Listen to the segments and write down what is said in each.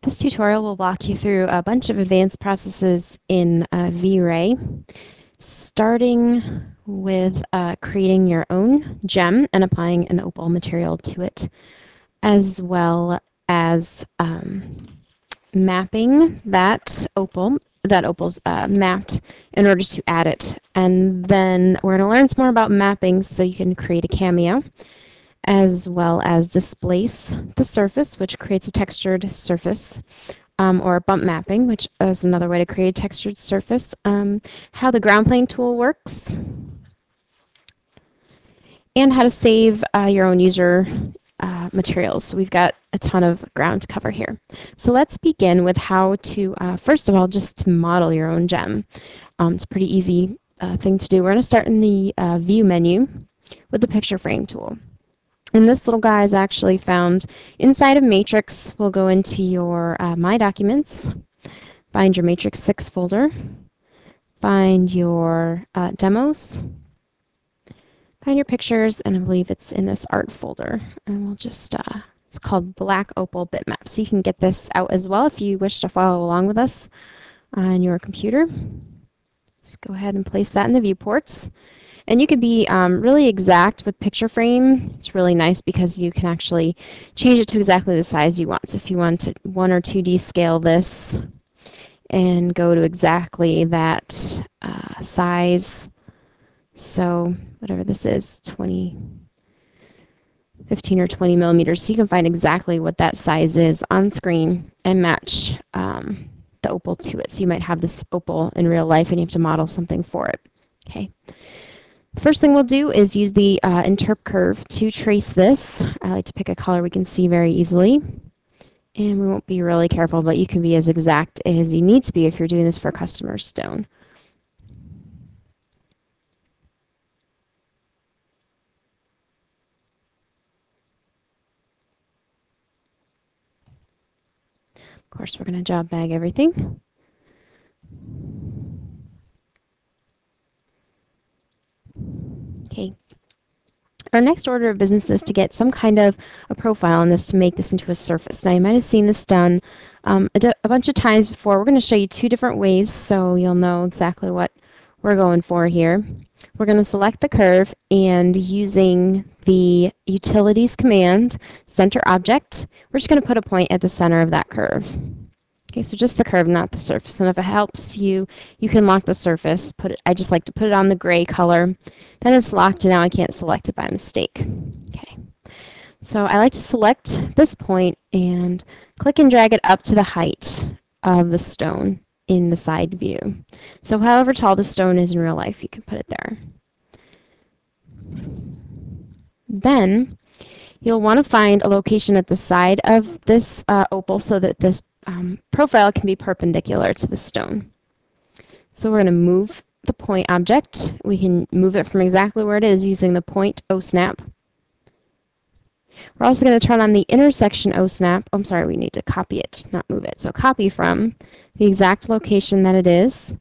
This tutorial will walk you through a bunch of advanced processes in VRay, starting with creating your own gem and applying an opal material to it, as well as mapping that opal. That opal's mapped in order to add it. And then we're going to learn some more about mapping so you can create a cameo, as well as displace the surface, which creates a textured surface, or bump mapping, which is another way to create a textured surface, how the ground plane tool works, and how to save your own user materials. So we've got a ton of ground to cover here. So let's begin with how to, first of all, just to model your own gem. It's a pretty easy thing to do. We're going to start in the View menu with the Picture Frame tool. And this little guy is actually found inside of Matrix. We'll go into your My Documents, find your Matrix 6 folder, find your demos, find your pictures, and I believe it's in this art folder. And we'll just, it's called Black Opal Bitmap. So you can get this out as well if you wish to follow along with us on your computer. Just go ahead and place that in the viewports. And you can be really exact with Picture Frame. It's really nice because you can actually change it to exactly the size you want. So if you want to 1 or 2D scale this and go to exactly that size, so whatever this is, 15 or 20 millimeters, so you can find exactly what that size is on screen and match the opal to it. So you might have this opal in real life and you have to model something for it. Okay. First thing we'll do is use the interp curve to trace this. I like to pick a color we can see very easily. And we won't be really careful, but you can be as exact as you need to be if you're doing this for customer stone. Of course, we're going to job bag everything. Okay. Our next order of business is to get some kind of a profile on this to make this into a surface. Now you might have seen this done a bunch of times before. We're going to show you 2 different ways so you'll know exactly what we're going for here. We're going to select the curve and using the utilities command, center object, we're just going to put a point at the center of that curve. Okay, so just the curve, not the surface. And if it helps you, you can lock the surface. I just like to put it on the gray color. Then it's locked and now I can't select it by mistake. Okay, so I like to select this point and click and drag it up to the height of the stone in the side view. So however tall the stone is in real life, you can put it there. Then you'll want to find a location at the side of this opal so that this profile can be perpendicular to the stone. So we're going to move the point object. We can move it from exactly where it is using the point O-snap. We're also going to turn on the intersection O-snap. Oh, I'm sorry, we need to copy it, not move it. So copy from the exact location that it is. And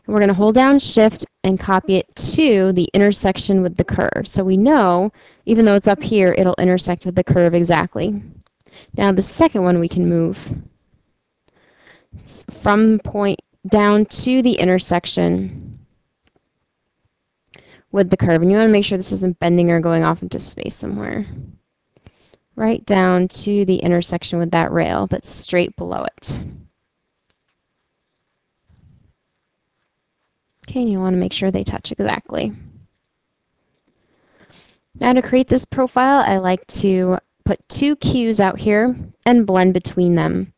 we're going to hold down Shift and copy it to the intersection with the curve. So we know, even though it's up here, it'll intersect with the curve exactly. Now the second one we can move from point down to the intersection with the curve. And you want to make sure this isn't bending or going off into space somewhere. Right down to the intersection with that rail that's straight below it. Okay, and you want to make sure they touch exactly. Now to create this profile, I like to put 2 cues out here and blend between them.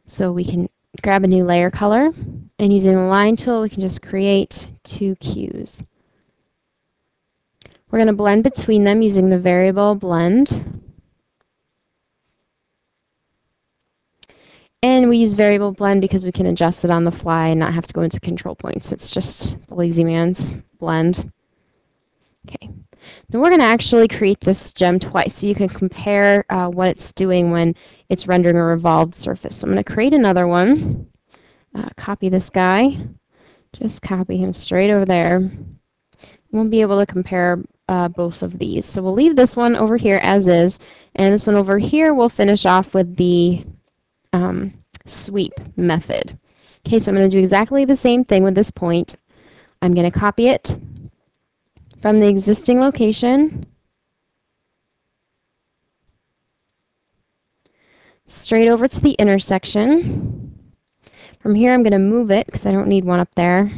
So we can grab a new layer color, and using the line tool, we can just create 2 cues. We're going to blend between them using the variable blend. And we use variable blend because we can adjust it on the fly and not have to go into control points. It's just the lazy man's blend. Okay. Now we're going to actually create this gem twice so you can compare what it's doing when it's rendering a revolved surface. So I'm going to create another one. Copy this guy. Just copy him straight over there. We'll be able to compare both of these. So we'll leave this one over here as is, and this one over here we'll finish off with the sweep method. Okay, so I'm going to do exactly the same thing with this point. I'm going to copy it from the existing location straight over to the intersection. From here, I'm going to move it because I don't need one up there,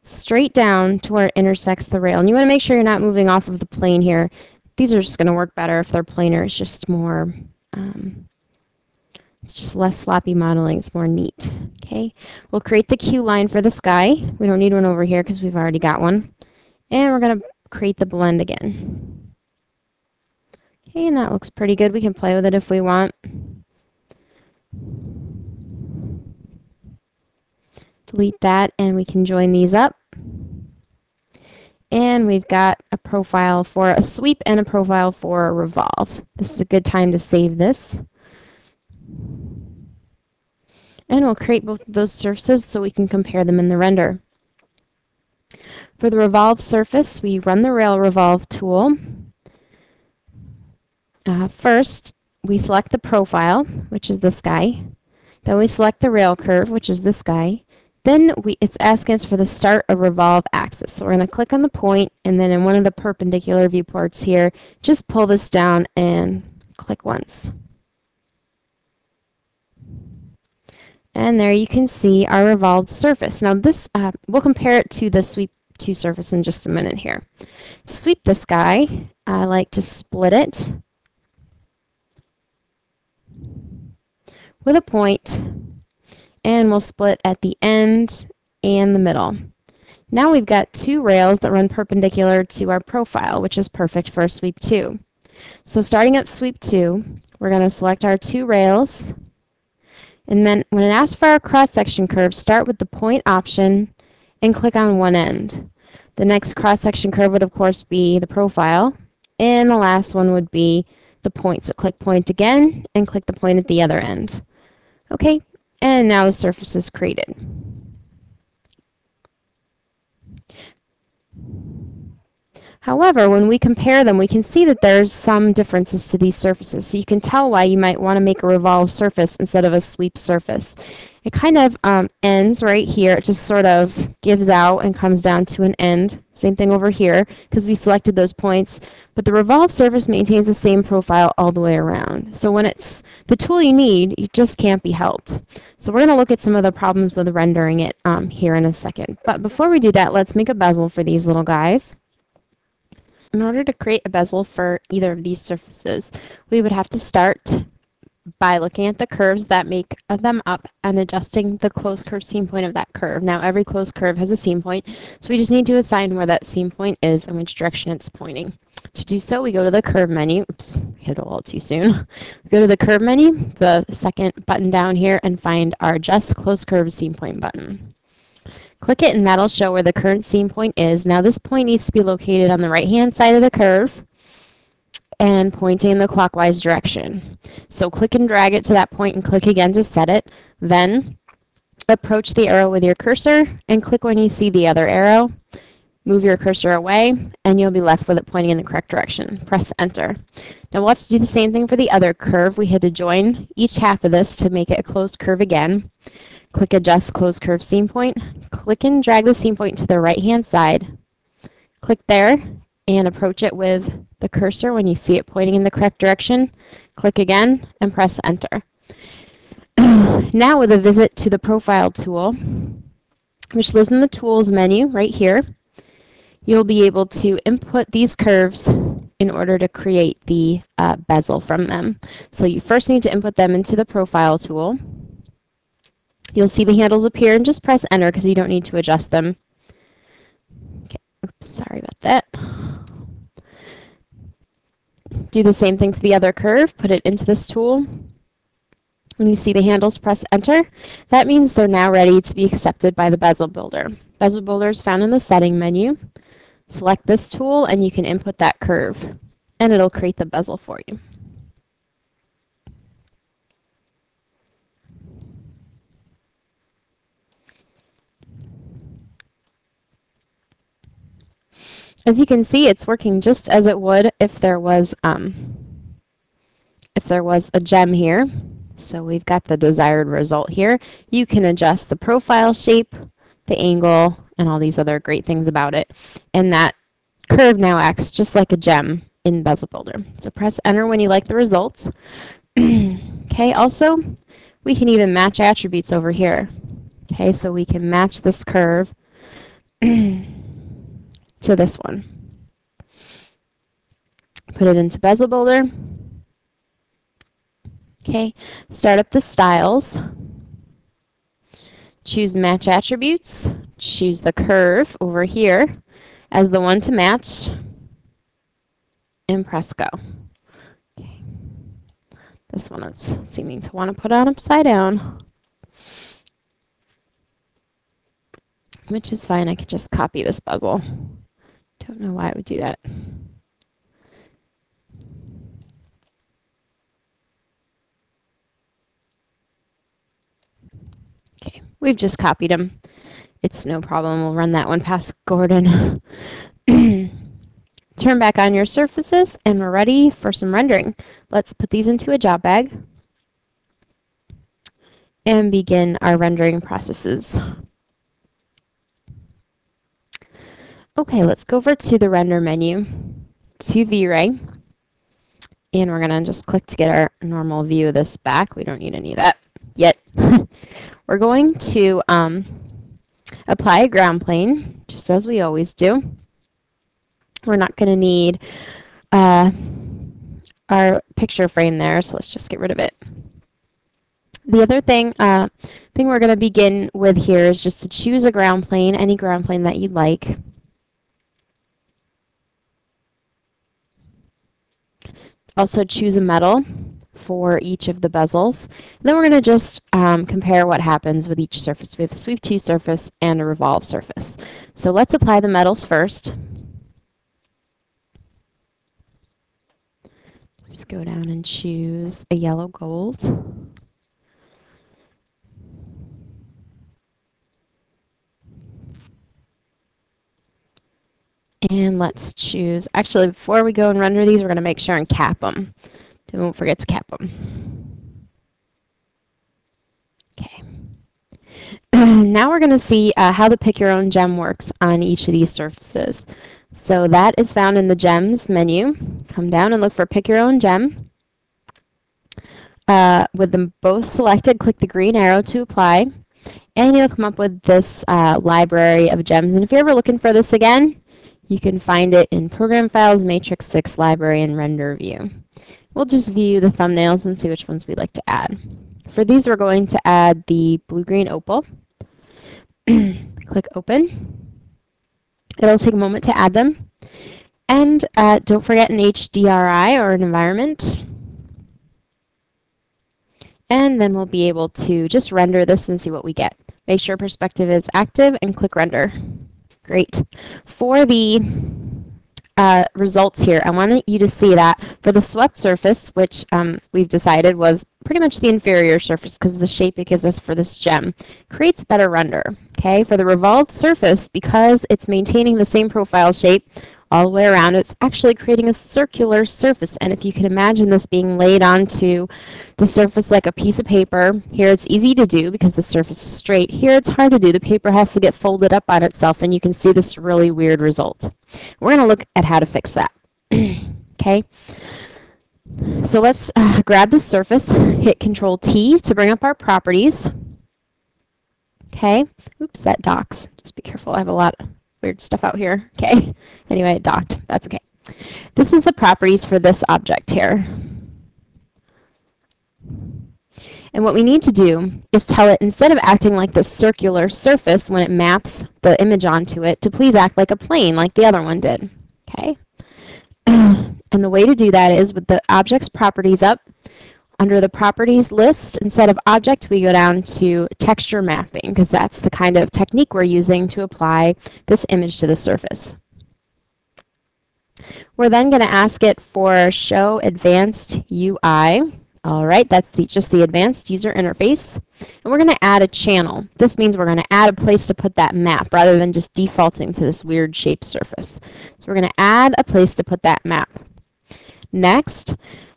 straight down to where it intersects the rail. And you want to make sure you're not moving off of the plane here. These are just going to work better if they're planar. It's just more, it's just less sloppy modeling. It's more neat. Okay, we'll create the Q line for the sky. We don't need one over here because we've already got one. And we're going to create the blend again. Okay, and that looks pretty good. We can play with it if we want. Delete that, and we can join these up. And we've got a profile for a sweep and a profile for a revolve. This is a good time to save this. And we'll create both of those surfaces so we can compare them in the render. For the revolve surface, we run the rail revolve tool. First, we select the profile, which is this guy. Then we select the rail curve, which is this guy. Then it's asking us for the start of revolve axis. So we're going to click on the point, and then in one of the perpendicular viewports here, just pull this down and click once. And there you can see our revolved surface. Now this, we'll compare it to the sweep 2 surface in just a minute here. To sweep this guy, I like to split it with a point, and we'll split at the end and the middle. Now we've got 2 rails that run perpendicular to our profile, which is perfect for sweep 2. So starting up sweep 2, we're going to select our 2 rails, and then when it asks for our cross-section curve, start with the point option and click on one end. The next cross-section curve would of course be the profile, and the last one would be the point. So click point again and click the point at the other end. Okay, and now the surface is created. However, when we compare them, we can see that there's some differences to these surfaces. So you can tell why you might want to make a revolved surface instead of a sweep surface. It kind of ends right here. It just sort of gives out and comes down to an end. Same thing over here because we selected those points. But the revolved surface maintains the same profile all the way around. So when it's the tool you need, you just can't be helped. So we're going to look at some of the problems with rendering it here in a second. But before we do that, let's make a bezel for these little guys. In order to create a bezel for either of these surfaces, we would have to start by looking at the curves that make them up and adjusting the closed curve seam point of that curve. Now every closed curve has a seam point, so we just need to assign where that seam point is and which direction it's pointing. To do so, we go to the curve menu. Oops, I hit it a little too soon. We go to the curve menu, the second button down here, and find our Adjust Closed Curve Seam Point button. Click it and that'll show where the current seam point is. Now this point needs to be located on the right-hand side of the curve and pointing in the clockwise direction. So click and drag it to that point and click again to set it. Then approach the arrow with your cursor and click when you see the other arrow. Move your cursor away and you'll be left with it pointing in the correct direction. Press enter. Now we'll have to do the same thing for the other curve. We had to join each half of this to make it a closed curve again. Click Adjust Closed Curve Seam Point. Click and drag the seam point to the right-hand side. Click there and approach it with the cursor when you see it pointing in the correct direction. Click again and press enter. Now with a visit to the Profile tool, which lives in the Tools menu right here, you'll be able to input these curves in order to create the bezel from them. So you first need to input them into the Profile tool. You'll see the handles appear and just press enter because you don't need to adjust them. Okay, oops, sorry about that. Do the same thing to the other curve, put it into this tool. When you see the handles, press enter. That means they're now ready to be accepted by the Bezel Builder. Bezel Builder is found in the setting menu. Select this tool and you can input that curve and it'll create the bezel for you. As you can see, it's working just as it would if there was a gem here. So we've got the desired result here. You can adjust the profile shape, the angle, and all these other great things about it. And that curve now acts just like a gem in Bezel Builder. So press enter when you like the results. Okay, also, we can even match attributes over here. Okay, so we can match this curve to this one. Put it into Bezel Builder. Okay, start up the styles. Choose match attributes. Choose the curve over here as the one to match. And press go. Okay. This one is seeming to want to put on upside down, which is fine. I can just copy this bezel. Don't know why it would do that. Okay, we've just copied them. It's no problem. We'll run that one past Gordon. Turn back on your surfaces, and we're ready for some rendering. Let's put these into a job bag and begin our rendering processes. Okay, let's go over to the render menu, to VRay, and we're going to just click to get our normal view of this back. We don't need any of that yet. We're going to apply a ground plane, just as we always do. We're not going to need our picture frame there, so let's just get rid of it. The other thing we're going to begin with here is just to choose a ground plane, any ground plane that you'd like. Also choose a metal for each of the bezels. And then we're going to just compare what happens with each surface. We have a sweep to surface and a revolve surface. So let's apply the metals first. Just go down and choose a yellow gold. And let's choose, actually before we go and render these, we're going to make sure and cap them. Don't forget to cap them. Okay. Now we're going to see how the Pick Your Own Gem works on each of these surfaces. So that is found in the Gems menu. Come down and look for Pick Your Own Gem. With them both selected, click the green arrow to apply. And you'll come up with this library of gems. And if you're ever looking for this again, you can find it in Program Files, Matrix 6, Library, and Render View. We'll just view the thumbnails and see which ones we'd like to add. For these, we're going to add the blue-green opal. Click Open. It'll take a moment to add them. And don't forget an HDRI or an environment. And then we'll be able to just render this and see what we get. Make sure perspective is active and click Render. Great. For the results here, I wanted you to see that for the swept surface, which we've decided was pretty much the inferior surface because of the shape it gives us for this gem, creates better render. Okay, for the revolved surface, because it's maintaining the same profile shape all the way around, it's actually creating a circular surface. And if you can imagine this being laid onto the surface like a piece of paper, here it's easy to do because the surface is straight. Here it's hard to do. The paper has to get folded up on itself, and you can see this really weird result. We're going to look at how to fix that. Okay, so let's grab the surface, hit Control T to bring up our properties. Okay, oops, that docks. Just be careful, I have a lot of weird stuff out here. Okay, anyway, it docked. That's okay. This is the properties for this object here. And what we need to do is tell it, instead of acting like this circular surface when it maps the image onto it, to please act like a plane like the other one did. Okay? And the way to do that is with the object's properties up, under the properties list, instead of object, we go down to texture mapping, because that's the kind of technique we're using to apply this image to the surface. We're then going to ask it for show advanced UI. All right, that's just the advanced user interface. And we're going to add a channel. This means we're going to add a place to put that map rather than just defaulting to this weird shaped surface. So we're going to add a place to put that map. Next,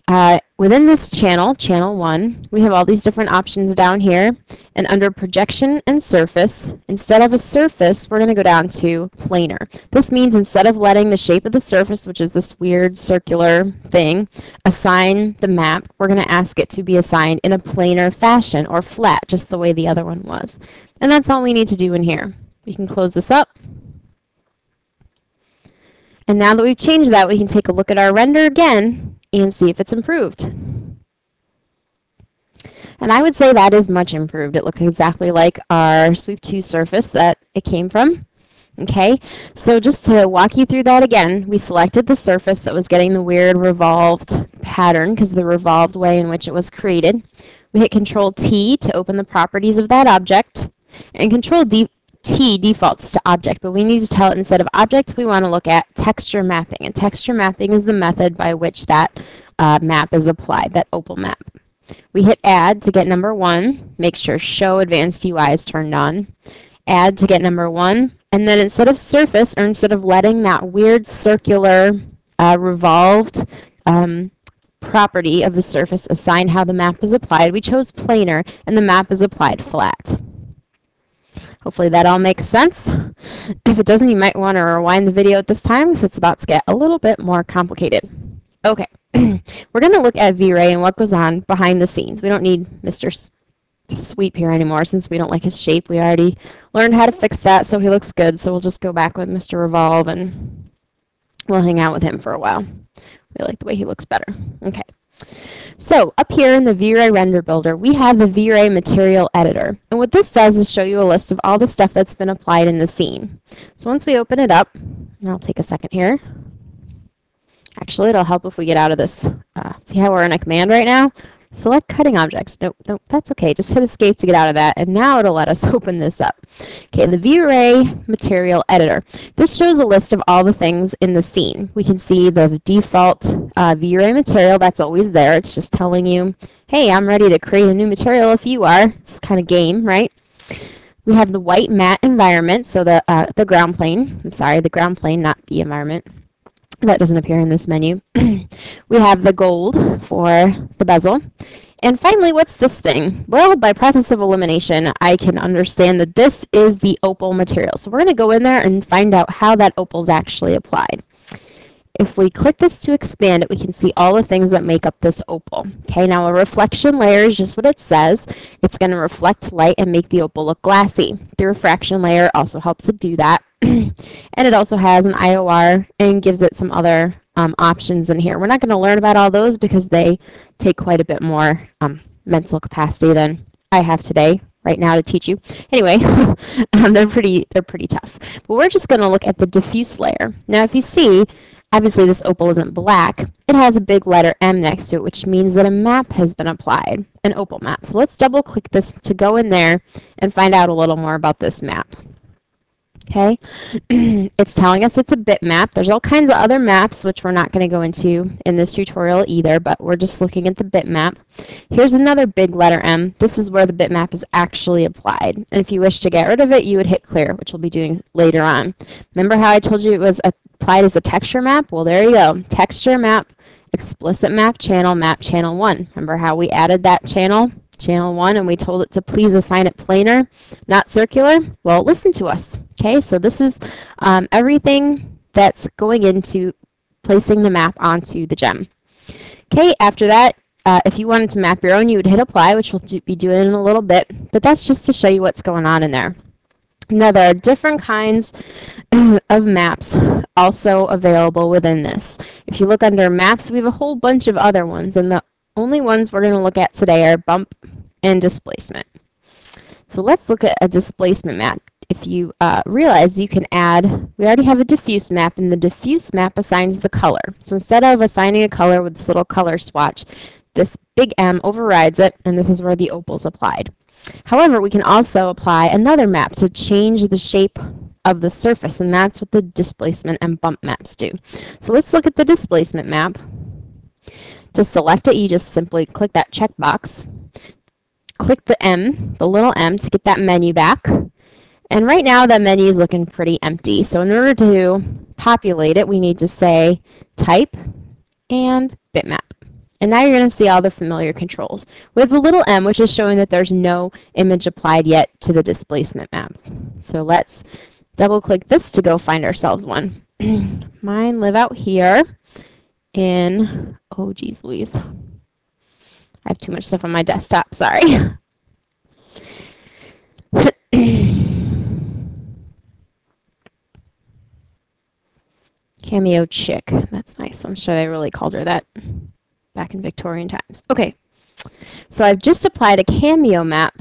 Within this channel, channel 1, we have all these different options down here. And under projection and surface, instead of a surface, we're going to go down to planar. This means instead of letting the shape of the surface, which is this weird circular thing, assign the map, we're going to ask it to be assigned in a planar fashion, or flat, just the way the other one was. And that's all we need to do in here. We can close this up. And now that we've changed that, we can take a look at our render again and see if it's improved. And I would say that is much improved. It looks exactly like our Sweep 2 surface that it came from. Okay, so just to walk you through that again, we selected the surface that was getting the weird revolved pattern because of the revolved way in which it was created. We hit Control T to open the properties of that object, and Control T defaults to object, but we need to tell it instead of object, we want to look at texture mapping. And texture mapping is the method by which that map is applied, that opal map. We hit add to get number 1, make sure show advanced UI is turned on. Add to get number 1, and then instead of surface, or instead of letting that weird circular revolved property of the surface assign how the map is applied, we chose planar, and the map is applied flat. Hopefully that all makes sense. If it doesn't, you might want to rewind the video at this time because it's about to get a little bit more complicated. Okay, we're going to look at VRay and what goes on behind the scenes. We don't need Mr. Sweep here anymore since we don't like his shape. We already learned how to fix that, so he looks good. So we'll just go back with Mr. Revolve and we'll hang out with him for a while. We like the way he looks better. Okay. So up here in the VRay Render Builder, we have the VRay Material Editor. And what this does is show you a list of all the stuff that's been applied in the scene. So once we open it up, and I'll take a second here. Actually, it'll help if we get out of this. See how we're in a command right now? Select cutting objects. Nope, that's okay. Just hit escape to get out of that, and now it'll let us open this up. Okay, the VRay Material Editor. This shows a list of all the things in the scene. We can see the default VRay material that's always there. It's just telling you, hey, I'm ready to create a new material if you are. It's kind of game, right? We have the white matte environment, so the ground plane. I'm sorry, the ground plane, not the environment. That doesn't appear in this menu. We have the gold for the bezel. And finally, what's this thing? Well, by process of elimination, I can understand that this is the opal material. So we're going to go in there and find out how that opal is actually applied. If we click this to expand it, we can see all the things that make up this opal. Okay, now a reflection layer is just what it says. It's going to reflect light and make the opal look glassy. The refraction layer also helps it do that. And it also has an IOR and gives it some other options in here. We're not going to learn about all those because they take quite a bit more mental capacity than I have today, right now, to teach you. Anyway, they're pretty tough. But we're just going to look at the diffuse layer. Now, if you see, obviously this opal isn't black. It has a big letter M next to it, which means that a map has been applied, an opal map. So let's double click this to go in there and find out a little more about this map. Okay, it's telling us it's a bitmap. There's all kinds of other maps, which we're not going to go into in this tutorial either, but we're just looking at the bitmap. Here's another big letter M. This is where the bitmap is actually applied. And if you wish to get rid of it, you would hit clear, which we'll be doing later on. Remember how I told you it was applied as a texture map? Well, there you go. Texture map, explicit map channel 1. Remember how we added that channel 1, and we told it to please assign it planar, not circular? Well, listen to us. Okay, so this is everything that's going into placing the map onto the gem. Okay, after that, if you wanted to map your own, you would hit apply, which we'll be doing in a little bit, but that's just to show you what's going on in there. Now, there are different kinds of maps also available within this. If you look under maps, we have a whole bunch of other ones, and the only ones we're going to look at today are bump and displacement. So let's look at a displacement map. If you realize you can add, we already have a diffuse map, and the diffuse map assigns the color. So instead of assigning a color with this little color swatch, this big M overrides it, and this is where the opal is applied. However, we can also apply another map to change the shape of the surface, and that's what the displacement and bump maps do. So let's look at the displacement map. To select it, you just simply click that checkbox. Click the M, the little M, to get that menu back. And right now, that menu is looking pretty empty. So in order to populate it, we need to say type and bitmap. And now you're going to see all the familiar controls with the little m, which is showing that there's no image applied yet to the displacement map. So let's double click this to go find ourselves one. Mine live out here in, oh geez Louise. I have too much stuff on my desktop, sorry. Cameo chick, that's nice. I'm sure they really called her that back in Victorian times. Okay, so I've just applied a Cameo map,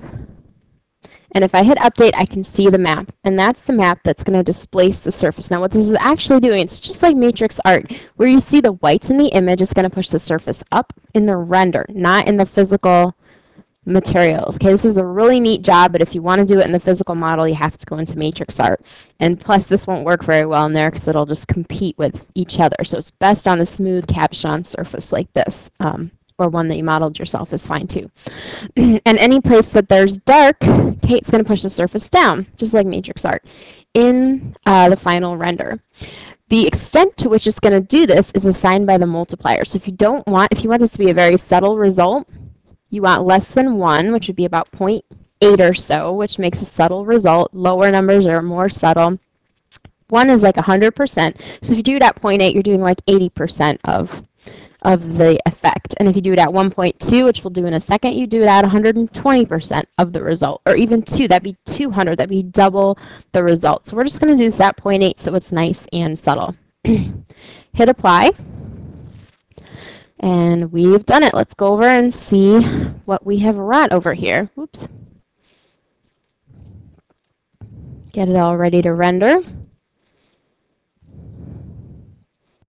and if I hit update, I can see the map, and that's the map that's going to displace the surface. Now what this is actually doing, it's just like matrix art, where you see the whites in the image, it's going to push the surface up in the render, not in the physical materials. Okay, this is a really neat job, but if you want to do it in the physical model, you have to go into matrix art. And plus, this won't work very well in there because it'll just compete with each other. So it's best on a smooth caption surface like this, or one that you modeled yourself is fine too. And any place that there's dark, okay, it's going to push the surface down, just like matrix art, in the final render. The extent to which it's going to do this is assigned by the multiplier. So if you want this to be a very subtle result, you want less than 1, which would be about 0.8 or so, which makes a subtle result. Lower numbers are more subtle. 1 is like 100%. So if you do it at 0.8, you're doing like 80% of the effect. And if you do it at 1.2, which we'll do in a second, you do it at 120% of the result. Or even 2, that'd be 200. That'd be double the result. So we're just going to do this at 0.8 so it's nice and subtle. Hit apply. And we've done it. Let's go over and see what we have run over here. Whoops. Get it all ready to render.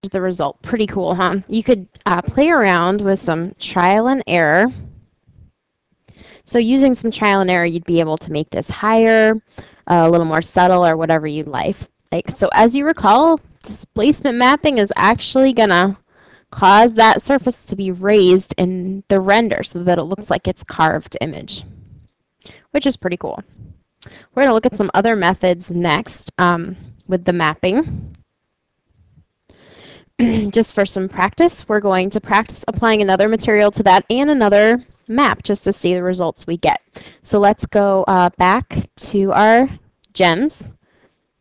Here's the result. Pretty cool, huh? You could play around with some trial and error. So using some trial and error, you'd be able to make this higher, a little more subtle, or whatever you'd like. So as you recall, displacement mapping is actually going to cause that surface to be raised in the render so that it looks like it's carved image, which is pretty cool. We're going to look at some other methods next with the mapping. Just for some practice, we're going to practice applying another material to that and another map just to see the results we get. So let's go back to our gems,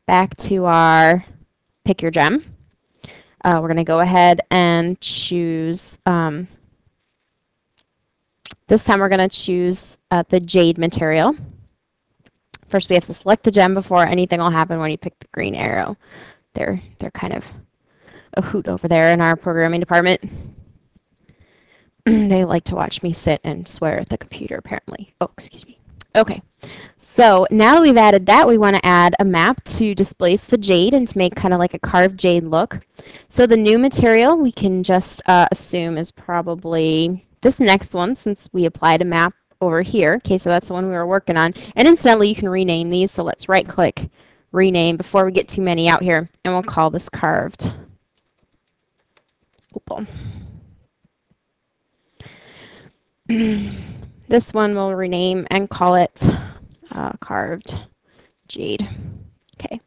back to our pick your gem. We're going to go ahead and choose, this time we're going to choose the jade material. First we have to select the gem before anything will happen when you pick the green arrow. They're kind of a hoot over there in our programming department. They like to watch me sit and swear at the computer apparently. Oh, excuse me. Okay, so now that we've added that, we want to add a map to displace the jade and to make kind of like a carved jade look. So the new material we can just assume is probably this next one since we applied a map over here. Okay, so that's the one we were working on. And incidentally, you can rename these. So let's right click, rename before we get too many out here. And we'll call this carved opal. This one we'll rename and call it carved jade. Okay.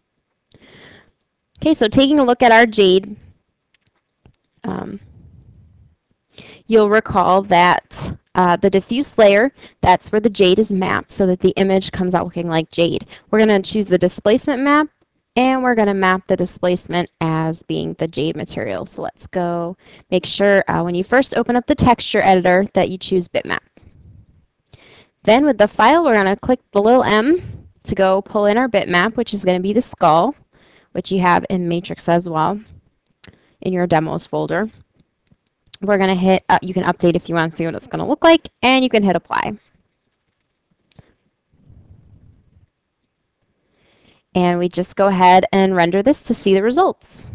Okay, so taking a look at our jade, you'll recall that the diffuse layer, that's where the jade is mapped so that the image comes out looking like jade. We're going to choose the displacement map, and we're going to map the displacement as being the jade material. So let's go make sure when you first open up the texture editor that you choose bitmap. Then with the file, we're going to click the little M to go pull in our bitmap, which is going to be the skull, which you have in Matrix as well in your demos folder. We're going to hit, you can update if you want to see what it's going to look like, and you can hit apply. And we just go ahead and render this to see the results.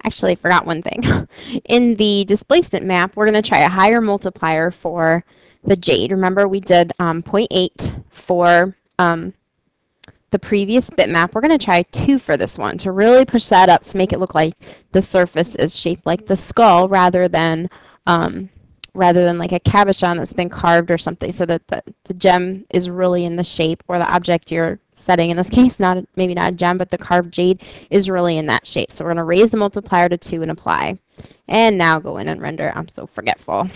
Actually, I forgot one thing. In the displacement map, we're going to try a higher multiplier for the jade. Remember, we did 0.8 for the previous bitmap. We're going to try 2 for this one to really push that up to make it look like the surface is shaped like the skull rather than rather than like a cabochon that's been carved or something, so that the gem is really in the shape, or the object you're setting, in this case, not maybe not a gem, but the carved jade is really in that shape. So we're going to raise the multiplier to 2 and apply. And now go in and render. I'm so forgetful.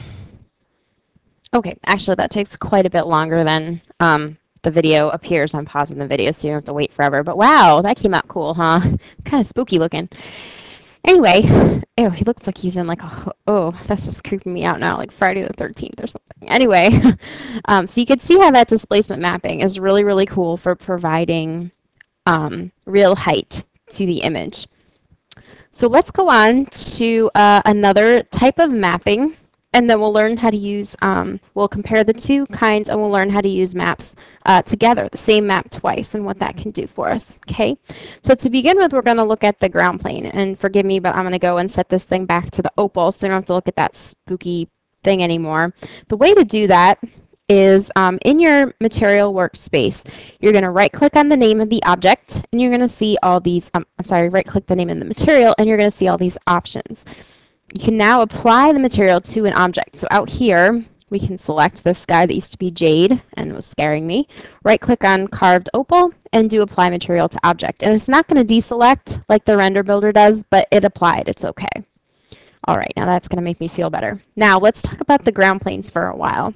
Okay, actually that takes quite a bit longer than the video appears. I'm pausing the video so you don't have to wait forever. But wow, that came out cool, huh? Kind of spooky looking. Anyway, ew, he looks like he's in like a, oh, that's just creeping me out now, like Friday the 13th or something. Anyway, so you can see how that displacement mapping is really, really cool for providing real height to the image. So let's go on to another type of mapping, and then we'll learn how to use, we'll compare the two kinds, and we'll learn how to use maps together, the same map twice, and what that can do for us, okay? So to begin with, we're going to look at the ground plane, and forgive me, but I'm going to go and set this thing back to the opal, so you don't have to look at that spooky thing anymore. The way to do that is in your material workspace, you're going to right-click on the name of the object, and you're going to see all these, right-click the name of the material, and you're going to see all these options. You can now apply the material to an object. So out here, we can select this guy that used to be jade and was scaring me. Right-click on carved opal and do apply material to object. And it's not going to deselect like the render builder does, but it applied. It's okay. All right, now that's going to make me feel better. Now let's talk about the ground planes for a while.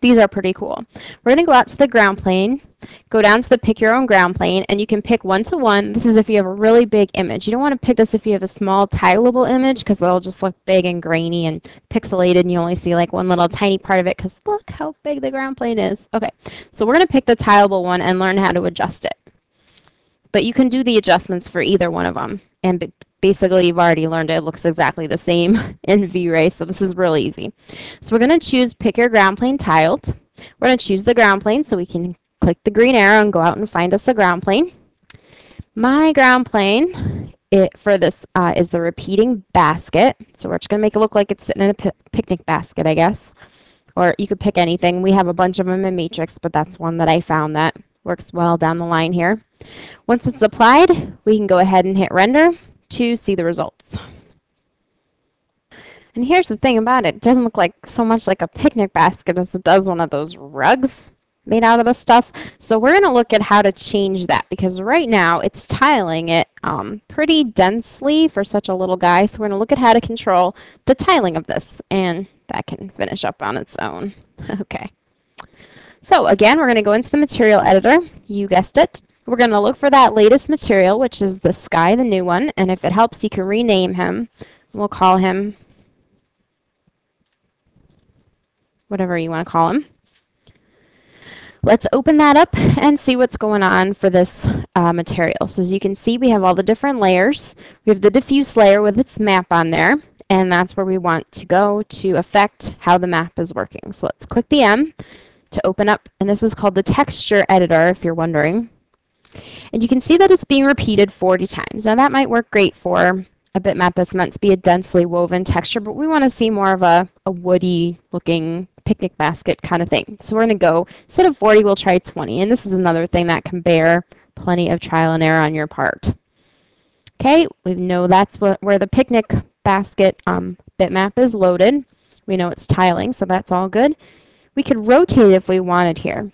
These are pretty cool. We're going to go out to the ground plane, go down to the pick your own ground plane, and you can pick 1-to-1. This is if you have a really big image. You don't want to pick this if you have a small tileable image, because it'll just look big and grainy and pixelated, and you only see like one little tiny part of it, because look how big the ground plane is. Okay, so we're going to pick the tileable one and learn how to adjust it. But you can do the adjustments for either one of them. And basically, you've already learned it. It looks exactly the same in VRay, so this is really easy. So we're going to choose Pick Your Ground Plane Tiled. We're going to choose the ground plane, so we can click the green arrow and go out and find us a ground plane. My ground plane for this is the repeating basket. So we're just going to make it look like it's sitting in a picnic basket, I guess. Or you could pick anything. We have a bunch of them in Matrix, but that's one that I found that works well down the line here. Once it's applied, we can go ahead and hit render to see the results. And here's the thing about it. It doesn't look like so much like a picnic basket as it does one of those rugs made out of this stuff. So we're going to look at how to change that, because right now it's tiling it pretty densely for such a little guy. So we're going to look at how to control the tiling of this, and that can finish up on its own. Okay. So again, we're going to go into the material editor. You guessed it. We're going to look for that latest material, which is the sky, the new one. And if it helps, you can rename him. We'll call him whatever you want to call him. Let's open that up and see what's going on for this material. So as you can see, we have all the different layers. We have the diffuse layer with its map on there, and that's where we want to go to affect how the map is working. So let's click the M to open up, and this is called the texture editor, if you're wondering. And you can see that it's being repeated 40 times. Now that might work great for a bitmap that's meant to be a densely woven texture, but we want to see more of a woody looking picnic basket kind of thing. So we're going to go, instead of 40, we'll try 20. And this is another thing that can bear plenty of trial and error on your part. Okay, we know that's where the picnic basket bitmap is loaded. We know it's tiling, so that's all good. We could rotate if we wanted here,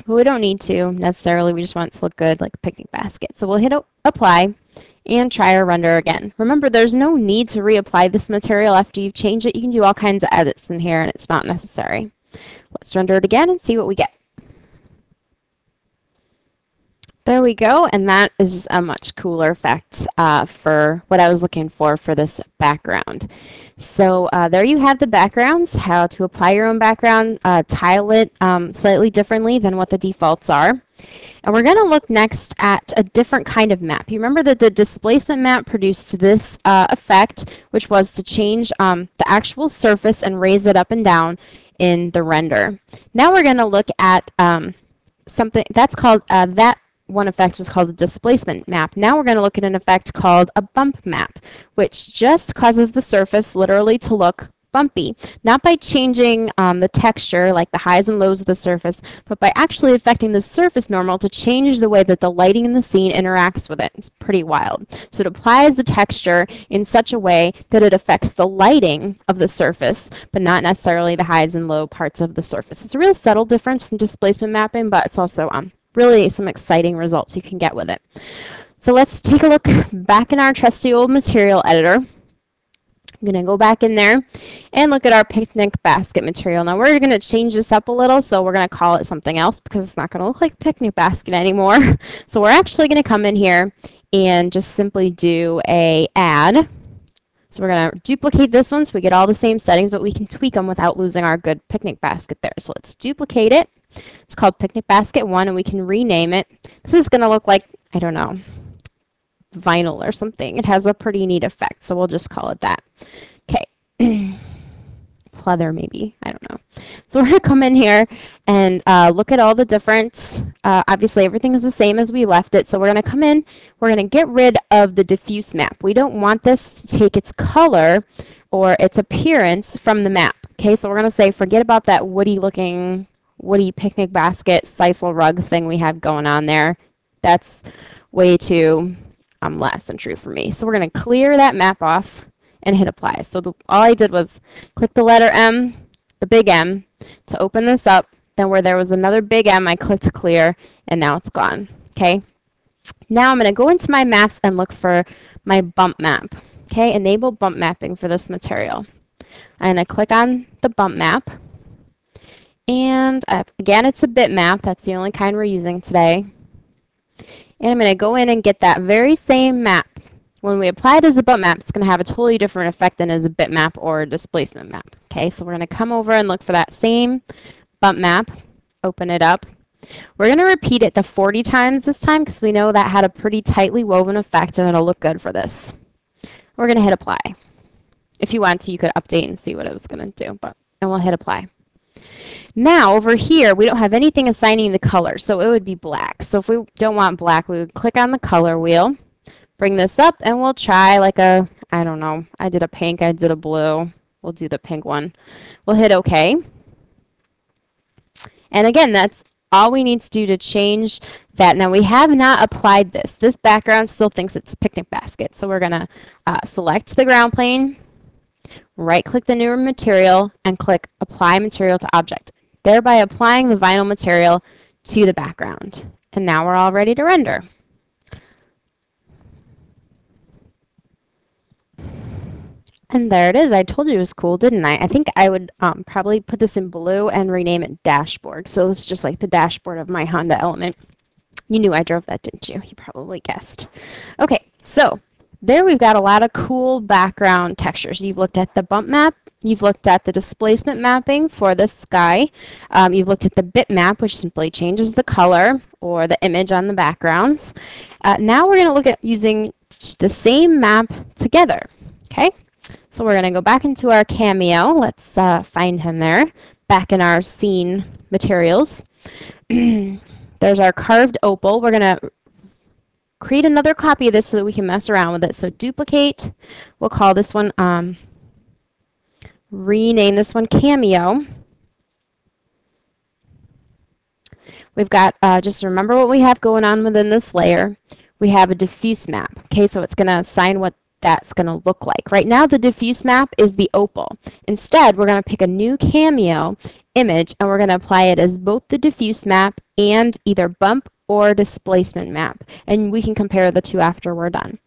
but we don't need to necessarily. We just want it to look good like a picnic basket. So we'll hit apply and try our render again. Remember, there's no need to reapply this material after you've changed it. You can do all kinds of edits in here, and it's not necessary. Let's render it again and see what we get. There we go, and that is a much cooler effect for what I was looking for this background. So there you have the backgrounds, how to apply your own background, tile it slightly differently than what the defaults are. And we're going to look next at a different kind of map. You remember that the displacement map produced this effect, which was to change the actual surface and raise it up and down in the render. Now we're going to look at something that's called, that one effect was called a displacement map. Now we're going to look at an effect called a bump map, which just causes the surface literally to look bumpy, not by changing the texture, like the highs and lows of the surface, but by actually affecting the surface normal to change the way that the lighting in the scene interacts with it. It's pretty wild. So it applies the texture in such a way that it affects the lighting of the surface, but not necessarily the highs and low parts of the surface. It's a real subtle difference from displacement mapping, but it's also really some exciting results you can get with it. So let's take a look back in our trusty old material editor. I'm going to go back in there and look at our picnic basket material. Now we're going to change this up a little, so we're going to call it something else because it's not going to look like picnic basket anymore. So we're actually going to come in here and just simply do a add. So we're going to duplicate this one so we get all the same settings, but we can tweak them without losing our good picnic basket there. So let's duplicate it. It's called Picnic Basket 1, and we can rename it. This is going to look like, I don't know, vinyl or something. It has a pretty neat effect, so we'll just call it that. Okay. Pleather maybe, I don't know. So we're going to come in here and look at all the different, obviously everything is the same as we left it, so we're going to come in, we're going to get rid of the diffuse map. We don't want this to take its color or its appearance from the map. Okay, so we're going to say forget about that woody picnic basket sisal rug thing we have going on there. That's way too less than true for me. So we're going to clear that map off and hit apply. So all I did was click the letter M, the big M, to open this up. Then where there was another big M, I clicked clear, and now it's gone. Okay. Now I'm going to go into my maps and look for my bump map. Okay, enable bump mapping for this material. I'm going to click on the bump map. And again, it's a bitmap. That's the only kind we're using today. And I'm going to go in and get that very same map. When we apply it as a bump map, it's going to have a totally different effect than as a bitmap or a displacement map. Okay, so we're going to come over and look for that same bump map, open it up. We're going to repeat it to 40 times this time because we know that had a pretty tightly woven effect and it'll look good for this. We're going to hit apply. If you want to, you could update and see what it was going to do, and we'll hit apply. Now over here we don't have anything assigning the color, so it would be black. So if we don't want black, we would click on the color wheel, bring this up, and we'll try like a, I don't know, I did a pink, I did a blue, we'll do the pink one. We'll hit OK. And again, that's all we need to do to change that. Now we have not applied this. This background still thinks it's picnic basket, so we're going to select the ground plane, right-click the new material, and click Apply Material to Object, thereby applying the vinyl material to the background. And now we're all ready to render. And there it is. I told you it was cool, didn't I? I think I would probably put this in blue and rename it Dashboard. So it's just like the dashboard of my Honda Element. You knew I drove that, didn't you? You probably guessed. Okay, so there we've got a lot of cool background textures. You've looked at the bump map. You've looked at the displacement mapping for the sky. You've looked at the bitmap, which simply changes the color or the image on the backgrounds. Now we're going to look at using the same map together. Okay, so we're going to go back into our Cameo. Let's find him there. Back in our scene materials. There's our carved opal. We're going to create another copy of this so that we can mess around with it. So duplicate. We'll call this one, rename this one Cameo. We've got, just remember what we have going on within this layer. We have a diffuse map. Okay, so it's going to assign what that's going to look like. Right now the diffuse map is the opal. Instead, we're going to pick a new Cameo image and we're going to apply it as both the diffuse map and either bump or displacement map. And we can compare the two after we're done.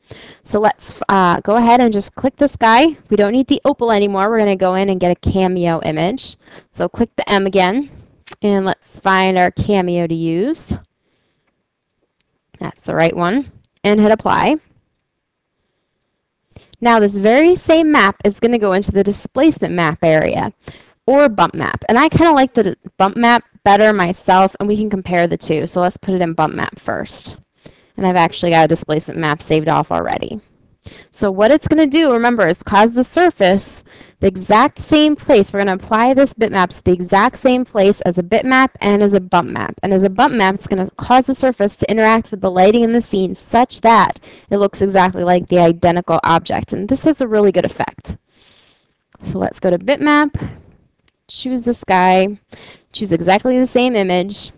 So let's go ahead and just click this guy. We don't need the opal anymore. We're going to go in and get a Cameo image. So click the M again and let's find our Cameo to use. That's the right one. And hit apply. Now this very same map is going to go into the displacement map area or bump map. And I kind of like the bump map better myself, and we can compare the two. So let's put it in bump map first. And I've actually got a displacement map saved off already. So what it's going to do, remember, is cause the surface the exact same place. We're going to apply this bitmap to the exact same place as a bitmap and as a bump map. And as a bump map, it's going to cause the surface to interact with the lighting in the scene such that it looks exactly like the identical object. And this has a really good effect. So let's go to bitmap, choose the sky, choose exactly the same image,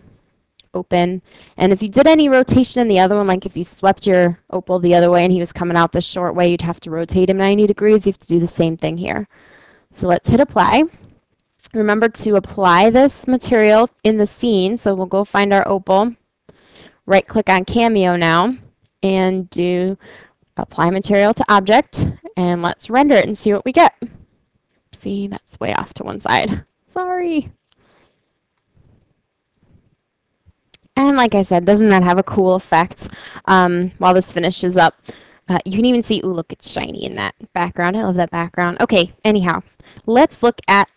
open. And if you did any rotation in the other one, like if you swept your opal the other way and he was coming out the short way, you'd have to rotate him 90 degrees. You have to do the same thing here. So let's hit apply. Remember to apply this material in the scene. So we'll go find our opal, right click on Cameo now, and do apply material to object, and let's render it and see what we get. See, that's way off to one side. Sorry. And like I said, doesn't that have a cool effect while this finishes up? You can even see, ooh, look, it's shiny in that background. I love that background. Okay, anyhow, let's look at,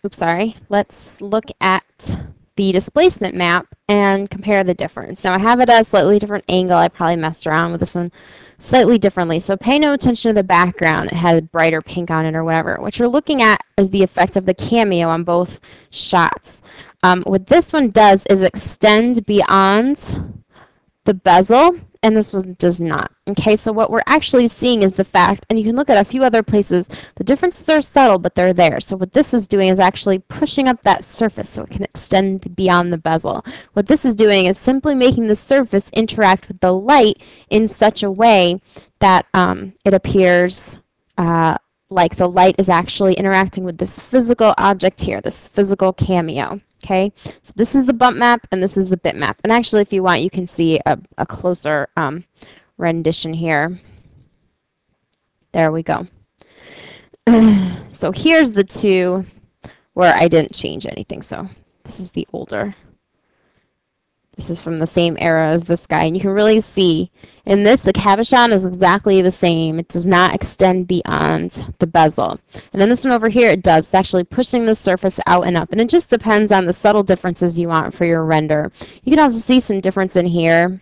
let's look at the displacement map and compare the difference. Now I have it at a slightly different angle. I probably messed around with this one slightly differently. So pay no attention to the background. It has brighter pink on it or whatever. What you're looking at is the effect of the cameo on both shots. What this one does is extend beyond the bezel, and this one does not. Okay, so what we're actually seeing is the fact, and you can look at a few other places, the differences are subtle, but they're there. So what this is doing is actually pushing up that surface so it can extend beyond the bezel. What this is doing is simply making the surface interact with the light in such a way that it appears like the light is actually interacting with this physical object here, this physical cameo. Okay, so this is the bump map and this is the bitmap. And actually, if you want, you can see a closer rendition here. There we go. So here's the two where I didn't change anything. So this is the older. This is from the same era as this guy. And you can really see in this, the cabochon is exactly the same. It does not extend beyond the bezel. And then this one over here, it does. It's actually pushing the surface out and up. And it just depends on the subtle differences you want for your render. You can also see some difference in here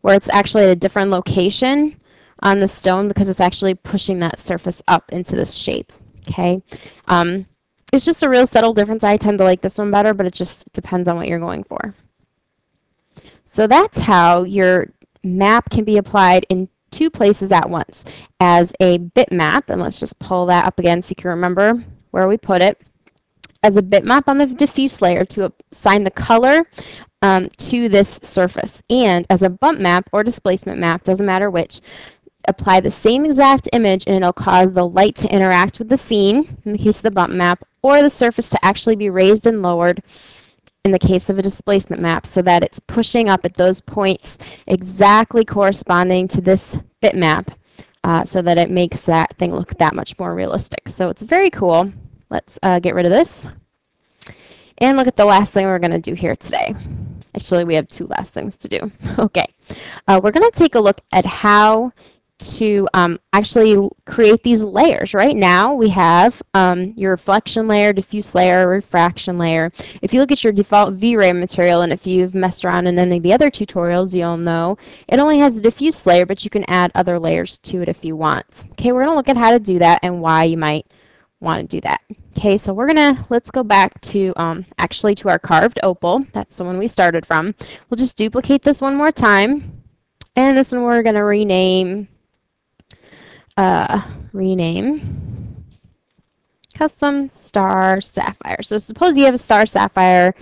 where it's actually at a different location on the stone because it's actually pushing that surface up into this shape. Okay. It's just a real subtle difference. I tend to like this one better, but it just depends on what you're going for. So that's how your map can be applied in two places at once. As a bitmap, and let's just pull that up again so you can remember where we put it. As a bitmap on the diffuse layer to assign the color to this surface. And as a bump map or displacement map, doesn't matter which, apply the same exact image and it'll cause the light to interact with the scene, in the case of the bump map, or the surface to actually be raised and lowered in the case of a displacement map, so that it's pushing up at those points exactly corresponding to this bitmap, so that it makes that thing look that much more realistic. So it's very cool. Let's get rid of this and look at the last thing we're going to do here today. Actually, we have two last things to do. Okay, we're going to take a look at how to actually create these layers. Right now we have your reflection layer, diffuse layer, refraction layer. If you look at your default V-Ray material, and if you've messed around in any of the other tutorials, you'll know it only has a diffuse layer, but you can add other layers to it if you want. Okay, we're going to look at how to do that and why you might want to do that. Okay, so let's go back to actually to our carved opal. That's the one we started from. We'll just duplicate this one more time, and this one we're going to rename custom star sapphire. So suppose you have a star sapphire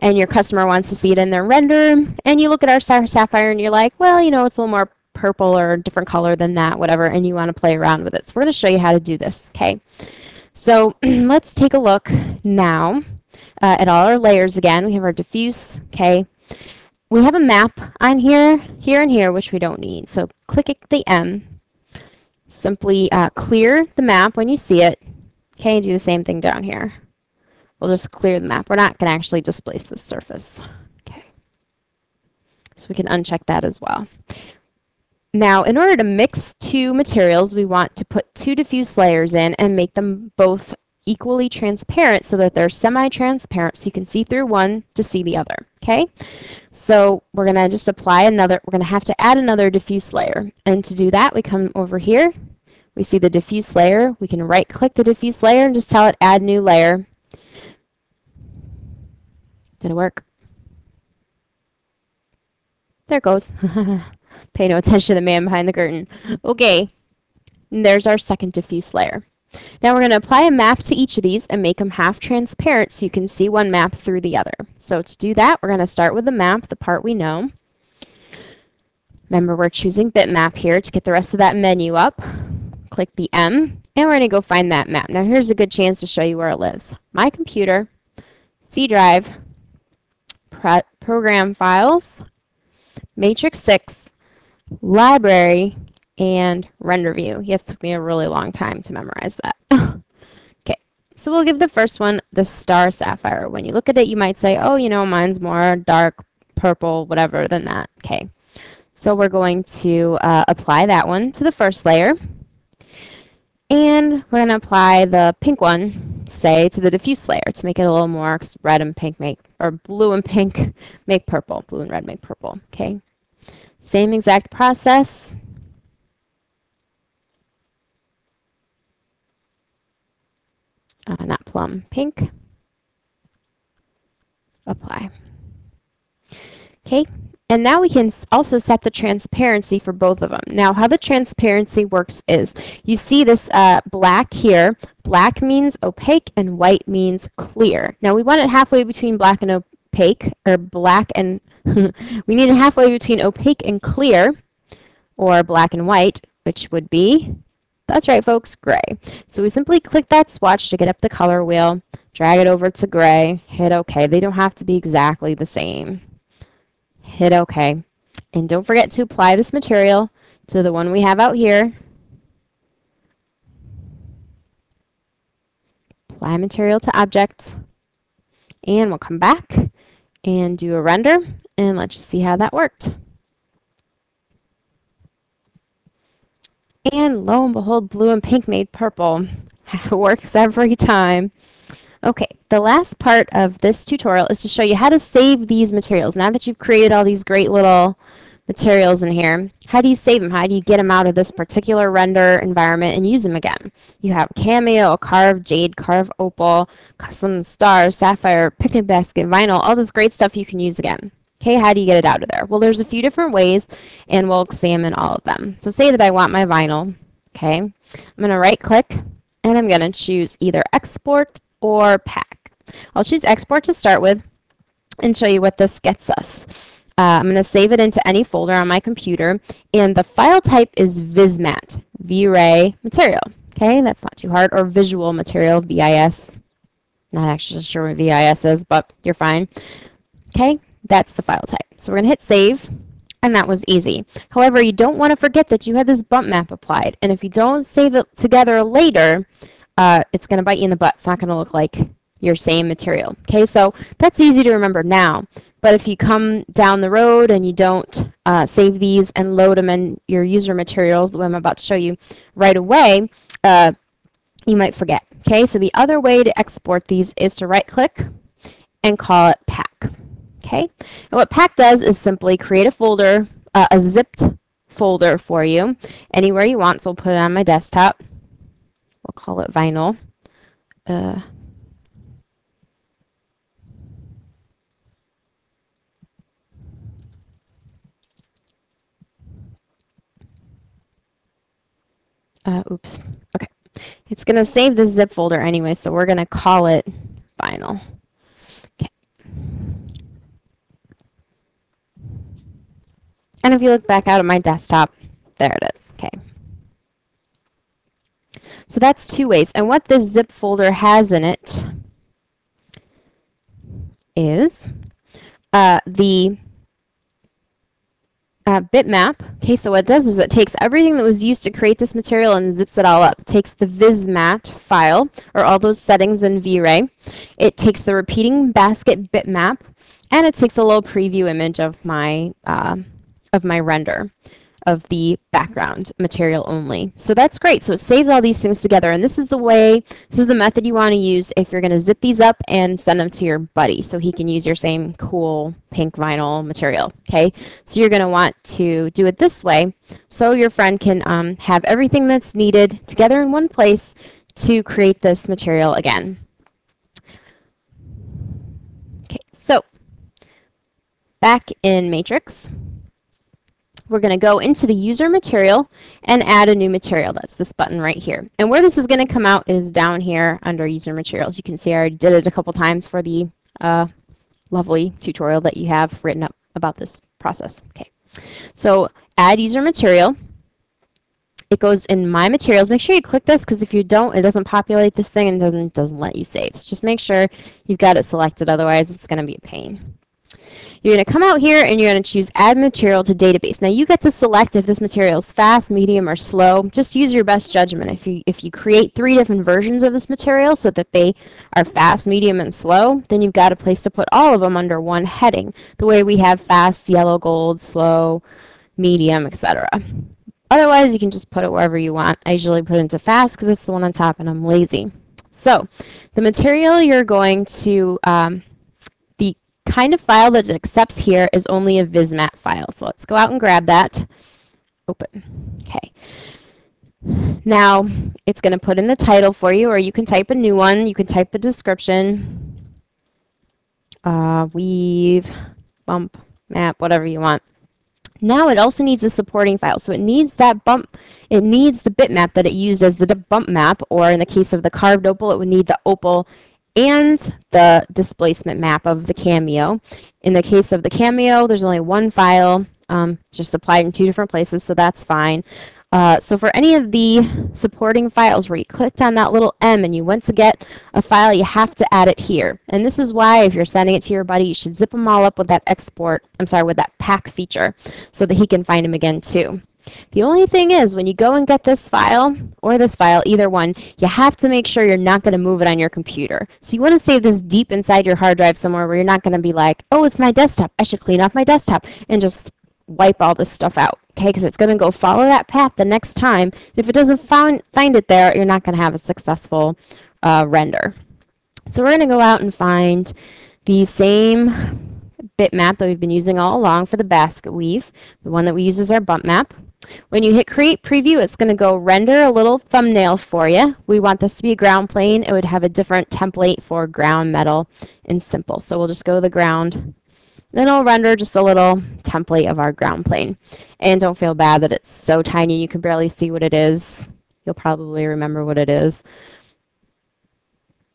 and your customer wants to see it in their render, and you look at our star sapphire and you're like, well, you know, it's a little more purple or a different color than that, whatever, and you want to play around with it. So we're going to show you how to do this. Okay, so let's take a look now at all our layers again. We have our diffuse. Okay, we have a map on here, and here, which we don't need. So click the M. Simply clear the map when you see it. Okay, and do the same thing down here. We'll just clear the map. We're not going to actually displace this surface. Okay, so we can uncheck that as well. Now, in order to mix two materials, we want to put two diffuse layers in and make them both equally transparent so that they're semi-transparent so you can see through one to see the other. Okay, so we're going to just apply another, we're going to have to add another diffuse layer. And to do that, we come over here, we see the diffuse layer, we can right click the diffuse layer and just tell it add new layer. Did it work? There it goes. Pay no attention to the man behind the curtain. Okay, and there's our second diffuse layer. Now we're going to apply a map to each of these and make them half transparent so you can see one map through the other. So to do that, we're going to start with the map, the part we know. Remember, we're choosing bitmap here to get the rest of that menu up. Click the M, and we're going to go find that map. Now here's a good chance to show you where it lives. My computer, C drive, program files, matrix 6, library, and render view. Yes, it took me a really long time to memorize that. Okay, so we'll give the first one the star sapphire. When you look at it, you might say, oh, you know, mine's more dark purple, whatever, than that. Okay, so we're going to apply that one to the first layer. And we're going to apply the pink one, say, to the diffuse layer to make it a little more, because red and pink make, or blue and pink make purple. Blue and red make purple. Okay, same exact process. Not plum, pink. Apply. Okay, and now we can also set the transparency for both of them. Now, how the transparency works is, you see this black here. Black means opaque and white means clear. Now, we want it halfway between black and opaque, or black and, we need it halfway between opaque and clear, or black and white, which would be, that's right, folks, gray. So we simply click that swatch to get up the color wheel, drag it over to gray, hit OK. They don't have to be exactly the same. Hit OK. And don't forget to apply this material to the one we have out here. Apply material to object. And we'll come back and do a render, and let's just see how that worked. And lo and behold, blue and pink made purple. It works every time. Okay, the last part of this tutorial is to show you how to save these materials. Now that you've created all these great little materials in here, how do you save them? How do you get them out of this particular render environment and use them again? You have cameo, carved jade, carved opal, custom star, sapphire, picnic basket, vinyl, all this great stuff you can use again. Okay, how do you get it out of there? Well, there's a few different ways, and we'll examine all of them. So say that I want my vinyl. Okay, I'm going to right click, and I'm going to choose either export or pack. I'll choose export to start with and show you what this gets us. I'm going to save it into any folder on my computer, and the file type is VisMat, V-Ray material. Okay, that's not too hard, or visual material, VIS. Not actually sure what VIS is, but you're fine. Okay, that's the file type. So we're going to hit save, and that was easy. However, you don't want to forget that you had this bump map applied, and if you don't save it together later, it's going to bite you in the butt. It's not going to look like your same material. Okay, so that's easy to remember now. But if you come down the road and you don't save these and load them in your user materials, the way I'm about to show you right away, you might forget. Okay, so the other way to export these is to right-click and call it pack. Okay, and what pack does is simply create a folder, a zipped folder for you, anywhere you want. So we'll put it on my desktop. We'll call it vinyl. Oops. Okay. It's going to save this zip folder anyway, so we're going to call it vinyl. Okay. And if you look back out at my desktop, there it is. Okay. So that's two ways. And what this zip folder has in it is the bitmap. Okay, so what it does is it takes everything that was used to create this material and zips it all up. It takes the VisMat file, or all those settings in VRay. It takes the repeating basket bitmap, and it takes a little preview image of my render of the background material only. So that's great. So it saves all these things together, and this is the way, this is the method you want to use if you're going to zip these up and send them to your buddy so he can use your same cool pink vinyl material. Okay, so you're going to want to do it this way so your friend can have everything that's needed together in one place to create this material again. Okay, so back in Matrix, we're going to go into the user material and add a new material. That's this button right here. And where this is going to come out is down here under user materials. You can see I already did it a couple times for the lovely tutorial that you have written up about this process. Okay, so add user material. It goes in My Materials. Make sure you click this, because if you don't, it doesn't populate this thing and doesn't let you save. So just make sure you've got it selected, otherwise it's going to be a pain. You're going to come out here and you're going to choose Add Material to Database. Now you get to select if this material is fast, medium, or slow. Just use your best judgment. If you create 3 different versions of this material so that they are fast, medium, and slow, then you've got a place to put all of them under one heading, the way we have fast, yellow, gold, slow, medium, etc. Otherwise, you can just put it wherever you want. I usually put it into fast because it's the one on top and I'm lazy. So the material you're going to the kind of file that it accepts here is only a VisMap file. So let's go out and grab that. Open. Okay. Now it's going to put in the title for you, or you can type a new one. You can type a description, weave, bump, map, whatever you want. Now it also needs a supporting file, so it needs that it needs the bitmap that it used as the bump map, or in the case of the carved opal, it would need the opal and the displacement map of the cameo. In the case of the cameo, there's only one file, just applied in 2 different places, so that's fine. So for any of the supporting files where you clicked on that little M and you went to get a file, you have to add it here. And this is why if you're sending it to your buddy, you should zip them all up with that with that pack feature so that he can find them again too. The only thing is, when you go and get this file, or this file, either one, you have to make sure you're not going to move it on your computer. So you want to save this deep inside your hard drive somewhere where you're not going to be like, oh, it's my desktop, I should clean off my desktop, and just wipe all this stuff out, okay? Because it's going to go follow that path the next time. If it doesn't find it there, you're not going to have a successful render. So we're going to go out and find the same bitmap that we've been using all along for the basket weave. The one that we use is our bump map. When you hit Create Preview, it's going to go render a little thumbnail for you. We want this to be a ground plane. It would have a different template for ground, metal, and simple. So we'll just go to the ground. Then it'll render just a little template of our ground plane. And don't feel bad that it's so tiny you can barely see what it is. You'll probably remember what it is.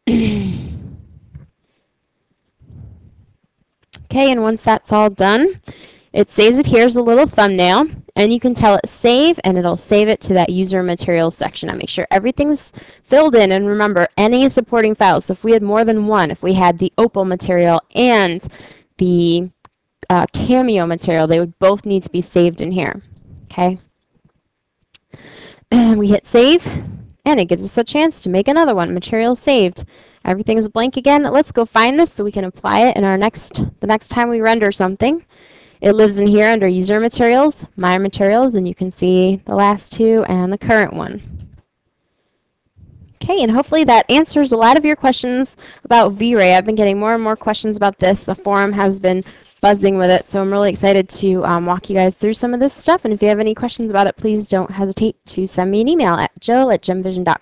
Okay, and once that's all done, it saves it here as a little thumbnail, and you can tell it save, and it'll save it to that user materials section. Now make sure everything's filled in, and remember any supporting files. So if we had more than one, if we had the opal material and the cameo material, they would both need to be saved in here. Okay, and we hit save, and it gives us a chance to make another one. Material saved. Everything is blank again. Let's go find this so we can apply it in the next time we render something. It lives in here under User Materials, My Materials, and you can see the last 2 and the current one. Okay, and hopefully that answers a lot of your questions about VRay. I've been getting more and more questions about this. The forum has been buzzing with it, so I'm really excited to walk you guys through some of this stuff. And if you have any questions about it, please don't hesitate to send me an email at joe@gemvision.com.